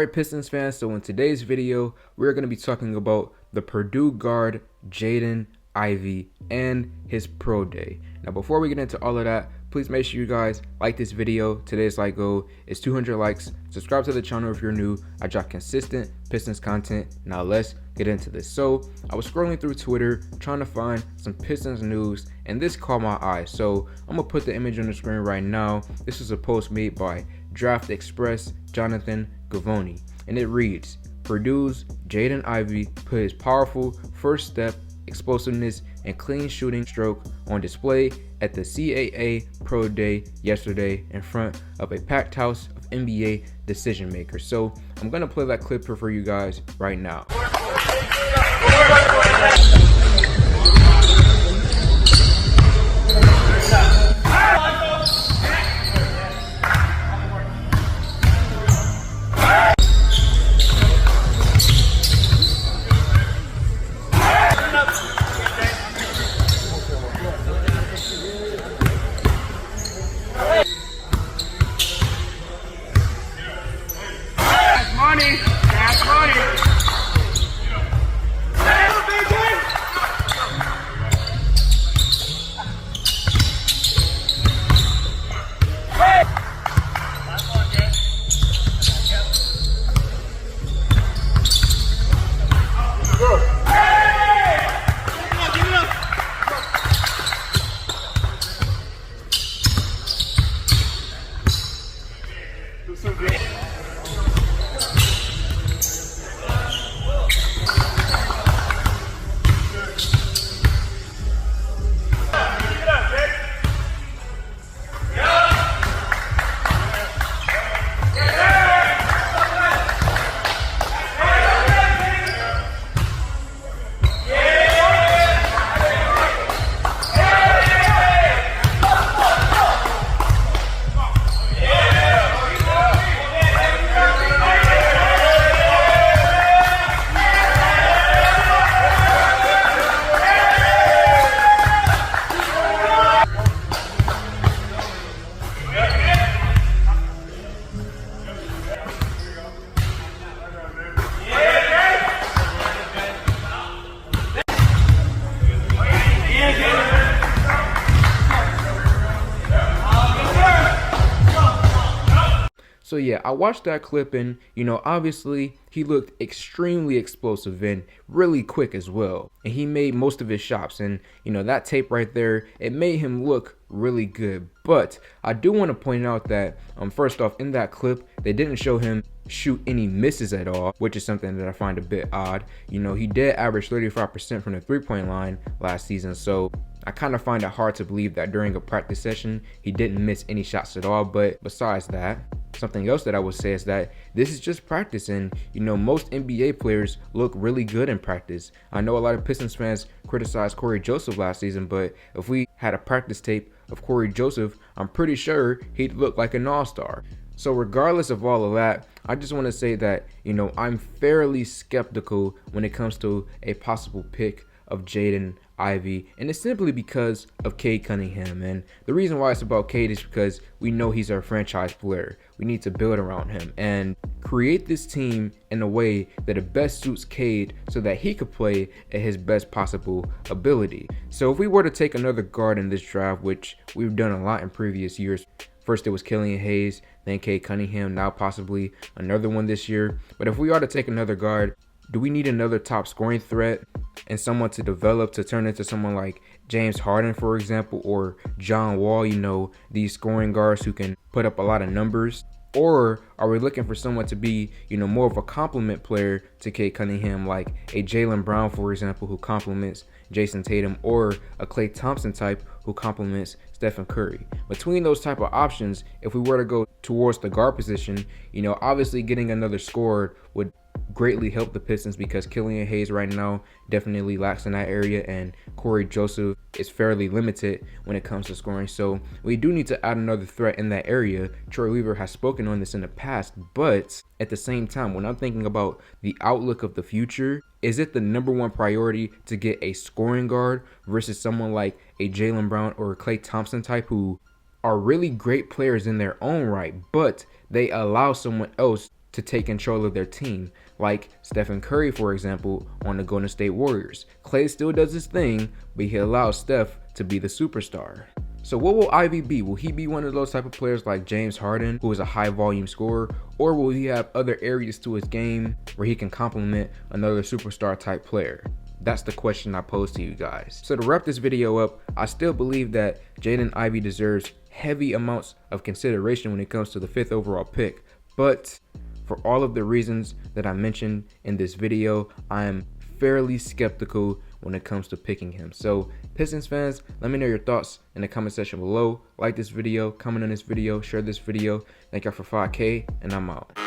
Alright, Pistons fans, so in today's video, we're going to be talking about the Purdue guard Jaden Ivey and his pro day. Now, before we get into all of that, please make sure you guys like this video. Today's like goal is 200 likes. Subscribe to the channel if you're new. I drop consistent Pistons content. Now let's get into this. So I was scrolling through Twitter trying to find some Pistons news, and this caught my eye. So I'm gonna put the image on the screen right now. This is a post made by Draft Express Jonathan Gavoni, and it reads: Purdue's Jaden Ivey put his powerful first step, explosiveness, and clean shooting stroke on display at the CAA Pro Day yesterday in front of a packed house of NBA decision makers. So I'm gonna play that clip for you guys right now. So yeah, I watched that clip, and obviously he looked extremely explosive and really quick as well. And he made most of his shots, and that tape right there, it made him look really good. But I do want to point out that first off, in that clip, they didn't show him shoot any misses at all, which is something that I find a bit odd. He did average 35% from the three-point line last season, so I kind of find it hard to believe that during a practice session he didn't miss any shots at all. But besides that, something else that I would say is that this is just practice, and most NBA players look really good in practice. I know a lot of Pistons fans criticized Corey Joseph last season, but if we had a practice tape of Corey Joseph, I'm pretty sure he'd look like an all-star. So regardless of all of that, I just want to say that I'm fairly skeptical when it comes to a possible pick of Jaden Ivey, and it's simply because of Cade Cunningham. And the reason why it's about Cade is because we know he's our franchise player. We need to build around him and create this team in a way that it best suits Cade so that he could play at his best possible ability. So if we were to take another guard in this draft, which we've done a lot in previous years, first it was Killian Hayes, then Cade Cunningham, now possibly another one this year. But if we are to take another guard, do we need another top scoring threat and someone to develop to turn into someone like James Harden, for example, or John Wall, these scoring guards who can put up a lot of numbers? Or are we looking for someone to be, more of a complement player to Cade Cunningham, like a Jaylen Brown, for example, who complements Jason Tatum, or a Klay Thompson type who complements Stephen Curry? Between those type of options, if we were to go towards the guard position, obviously getting another scorer would greatly help the Pistons, because Killian Hayes right now definitely lacks in that area, and Corey Joseph is fairly limited when it comes to scoring. So we do need to add another threat in that area. Troy Weaver has spoken on this in the past, but at the same time, when I'm thinking about the outlook of the future, is it the number one priority to get a scoring guard versus someone like a Jaylen Brown or a Klay Thompson type, who are really great players in their own right, but they allow someone else to take control of their team, like Stephen Curry, for example, on the Golden State Warriors. Klay still does his thing, but he allows Steph to be the superstar. So what will Ivey be? Will he be one of those type of players like James Harden, who is a high volume scorer, or will he have other areas to his game where he can complement another superstar type player? That's the question I pose to you guys. So to wrap this video up, I still believe that Jaden Ivey deserves heavy amounts of consideration when it comes to the 5th overall pick. But for all of the reasons that I mentioned in this video, I am fairly skeptical when it comes to picking him. So Pistons fans, let me know your thoughts in the comment section below. Like this video, comment on this video, share this video. Thank y'all for 5K, and I'm out.